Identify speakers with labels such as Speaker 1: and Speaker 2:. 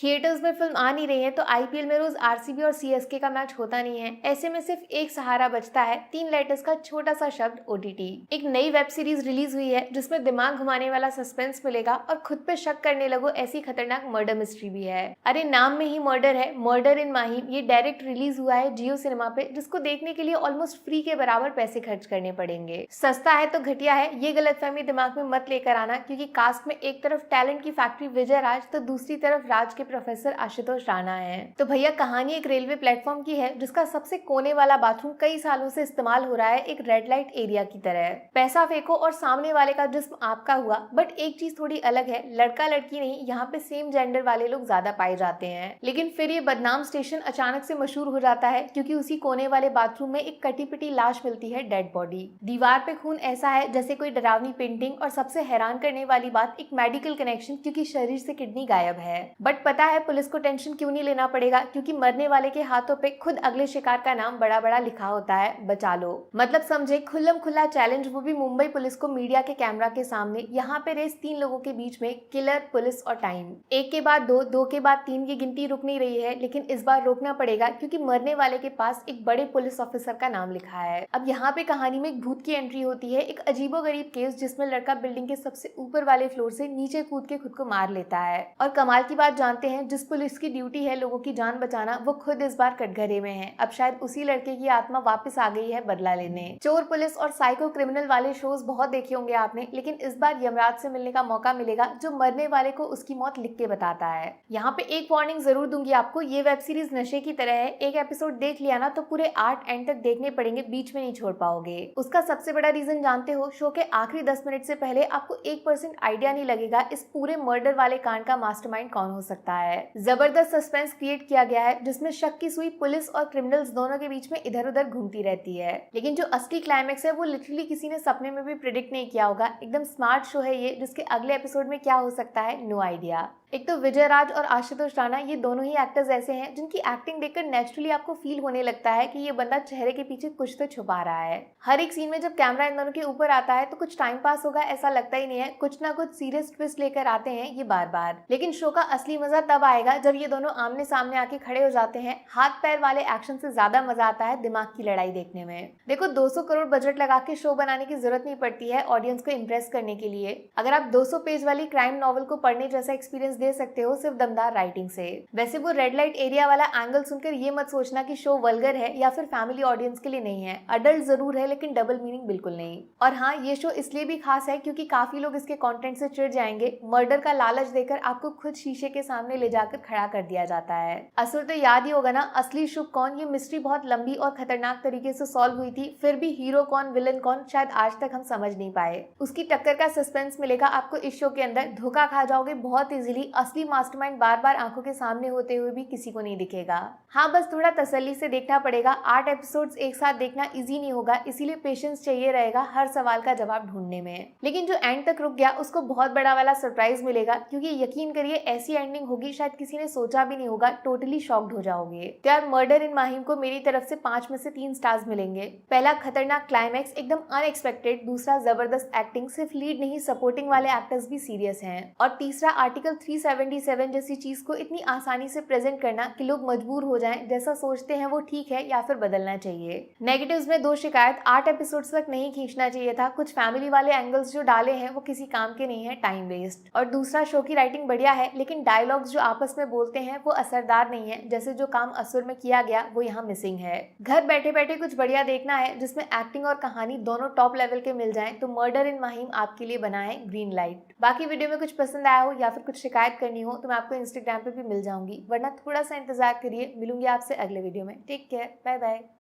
Speaker 1: Theatres में film आ नहीं रही है तो आईपीएल में रोज आरसीबी और सीएसके का मैच होता नहीं है। ऐसे में सिर्फ एक सहारा बचता है, 3 लेटर्स का छोटा सा शब्द ओटीटी। एक नई वेब सीरीज रिलीज हुई है जिसमें दिमाग घुमाने वाला सस्पेंस मिलेगा और खुद पे शक करने लगो ऐसी खतरनाक मर्डर मिस्ट्री भी है। अरे नाम में ही मर्डर है, मर्डर इन माहिम। ये डायरेक्ट रिलीज हुआ है जियो सिनेमा पे, जिसको देखने के लिए ऑलमोस्ट फ्री के बराबर पैसे खर्च करने पड़ेंगे। सस्ता है तो घटिया है, ये गलतफहमी दिमाग में मत लेकर आना, क्योंकि कास्ट में एक तरफ टैलेंट की फैक्ट्री विजय राज तो दूसरी तरफ राज के प्रोफेसर आशुतोष राणा है। तो भैया कहानी एक रेलवे प्लेटफॉर्म की है जिसका सबसे कोने वाला बाथरूम कई सालों से इस्तेमाल हो रहा है एक रेड लाइट एरिया की तरह। पैसा फेंको और सामने वाले का जिस्म आपका हुआ, बट एक चीज थोड़ी अलग है, लड़का लड़की नहीं, यहाँ पे सेम जेंडर वाले लोग ज्यादा पाए जाते हैं। लेकिन फिर ये बदनाम स्टेशन अचानक से मशहूर हो जाता है क्योंकि उसी कोने वाले बाथरूम में एक कटी पिटी लाश मिलती है, डेड बॉडी। दीवार पे खून ऐसा है जैसे कोई डरावनी पेंटिंग, और सबसे हैरान करने वाली बात एक मेडिकल कनेक्शन, क्योंकि शरीर से किडनी गायब है। बट पता है पुलिस को टेंशन क्यों नहीं लेना पड़ेगा, क्योंकि मरने वाले के हाथों पे खुद अगले शिकार का नाम बड़ा बड़ा लिखा होता है, बचा लो। मतलब समझे, खुल्लम खुल्ला चैलेंज, वो भी मुंबई पुलिस को मीडिया के कैमरा के सामने। यहाँ पे रेस 3 लोगों के बीच में, किलर, पुलिस और टाइम। एक के बाद दो, दो के बाद 3 की गिनती रुक नहीं रही है, लेकिन इस बार रोकना पड़ेगा क्योंकि मरने वाले के पास एक बड़े पुलिस ऑफिसर का नाम लिखा है। अब यहाँ पे कहानी में एक भूत की एंट्री होती है, एक अजीबोगरीब केस जिसमें लड़का बिल्डिंग के सबसे ऊपर वाले फ्लोर से नीचे कूद के खुद को मार लेता है। और कमाल की बात जानते हैं, जिस पुलिस की ड्यूटी है लोगों की जान बचाना, वो खुद इस बार कटघरे में है। अब शायद उसी लड़के की आत्मा वापस आ गई है बदला लेने। चोर पुलिस और साइको क्रिमिनल वाले शोज बहुत देखे होंगे आपने, लेकिन इस बार यमराज से मिलने का मौका मिलेगा जो मरने वाले को उसकी मौत लिख के बताता है। यहाँ पे एक वार्निंग जरूर दूंगी आपको, ये वेब सीरीज नशे की तरह है, एक एपिसोड देख लिया ना तो पूरे 8 एंड तक देखने पड़ेंगे, बीच में नहीं छोड़ पाओगे। उसका सबसे बड़ा रीजन जानते हो, शो के आखिरी 10 मिनट से पहले आपको 1% आइडिया नहीं लगेगा इस पूरे मर्डर वाले कांड का मास्टरमाइंड कौन हो सकता है। जबरदस्त सस्पेंस क्रिएट किया गया है जिसमें शक की सुई पुलिस और क्रिमिनल्स दोनों के बीच में इधर उधर घूमती रहती है। लेकिन जो असली क्लाइमैक्स है वो लिटरली किसी ने सपने में भी प्रिडिक्ट नहीं किया होगा। एकदम स्मार्ट शो है ये, जिसके अगले एपिसोड में क्या हो सकता है, नो आइडिया। एक तो विजय राज और आशुतोष राणा, ये दोनों ही एक्टर्स ऐसे हैं जिनकी एक्टिंग देखकर नेचुरली आपको फील होने लगता है कि ये बंदा चेहरे के पीछे कुछ तो छुपा रहा है। हर एक सीन में जब कैमरा इन दोनों के ऊपर आता है तो कुछ टाइम पास होगा ऐसा लगता ही नहीं है, कुछ ना कुछ सीरियस ट्विस्ट लेकर आते हैं ये बार बार। लेकिन शो का असली मजा तब आएगा जब ये दोनों आमने सामने आके खड़े हो जाते हैं। हाथ पैर वाले एक्शन से ज्यादा मजा आता है दिमाग की लड़ाई देखने में। देखो 200 करोड़ बजट लगा के शो बनाने की जरूरत नहीं पड़ती है ऑडियंस को इम्प्रेस करने के लिए। अगर आप 200 पेज वाली क्राइम नॉवल को पढ़ने जैसा एक्सपीरियंस दे सकते हो सिर्फ दमदार राइटिंग से। वैसे वो रेड लाइट एरिया वाला एंगल सुनकर ये मत सोचना कि शो वल्गर है या फिर फैमिली ऑडियंस के लिए नहीं है। अडल्ट जरूर है लेकिन डबल मीनिंग बिल्कुल नहीं। और हाँ, ये शो इसलिए भी खास है क्योंकि काफी लोग इसके कंटेंट से चिढ़ जाएंगे। मर्डर का लालच देकर आपको खुद शीशे के सामने ले जाकर खड़ा कर दिया जाता है। असुर तो याद ही होगा ना, असली शुभ कौन। ये मिस्ट्री बहुत लंबी और खतरनाक तरीके से सॉल्व हुई थी, फिर भी हीरो कौन विलन कौन शायद आज तक हम समझ नहीं पाए। उसकी टक्कर का सस्पेंस मिलेगा आपको इस शो के अंदर। धोखा खा जाओगे बहुत इजीली, असली मास्टरमाइंड बार बार आंखों के सामने होते हुए भी किसी को नहीं दिखेगा। हाँ, बस थोड़ा तसल्ली से देखना पड़ेगा। 8 एपिसोड्स एक साथ देखना इजी नहीं होगा, इसीलिए पेशेंस चाहिए रहेगा हर सवाल का जवाब ढूंढने में। लेकिन जो एंड तक रुक गया उसको बहुत बड़ा वाला सरप्राइज मिलेगा, क्योंकि यकीन करिए ऐसी एंडिंग होगी शायद किसी ने सोचा भी नहीं होगा। टोटली शॉक्ड हो जाओगे। तो यार मर्डर इन माहिम को मेरी तरफ से 5 में से 3 स्टार्स मिलेंगे। पहला खतरनाक क्लाइमैक्स एकदम अनएक्सपेक्टेड, दूसरा जबरदस्त एक्टिंग, सिर्फ लीड नहीं सपोर्टिंग वाले एक्टर्स भी सीरियस हैं, और तीसरा आर्टिकल 377 जैसी चीज को इतनी आसानी से प्रेजेंट करना कि लोग मजबूर हो जाएं, जैसा सोचते हैं वो ठीक है या फिर बदलना चाहिए। नेगेटिव्स में 2 शिकायत, 8 एपिसोड्स तक नहीं खींचना चाहिए था। कुछ फैमिली वाले एंगल्स जो डाले हैं वो किसी काम के नहीं है, टाइम वेस्ट। और दूसरा, शो की राइटिंग बढ़िया है लेकिन डायलॉग्स जो आपस में बोलते हैं वो असरदार नहीं है, जैसे जो काम असुर में किया गया वो यहाँ मिसिंग है। घर बैठे बैठे कुछ बढ़िया देखना है जिसमें एक्टिंग और कहानी दोनों टॉप लेवल के मिल जाएं, तो मर्डर इन माहिम आपके लिए बना है ग्रीन लाइट। बाकी वीडियो में कुछ पसंद आया हो या फिर कुछ शिकायत करनी हो तो मैं आपको इंस्टाग्राम पे भी मिल जाऊंगी, वरना थोड़ा सा इंतजार करिए। मिलूंगी आपसे अगले वीडियो में। Take care, bye bye.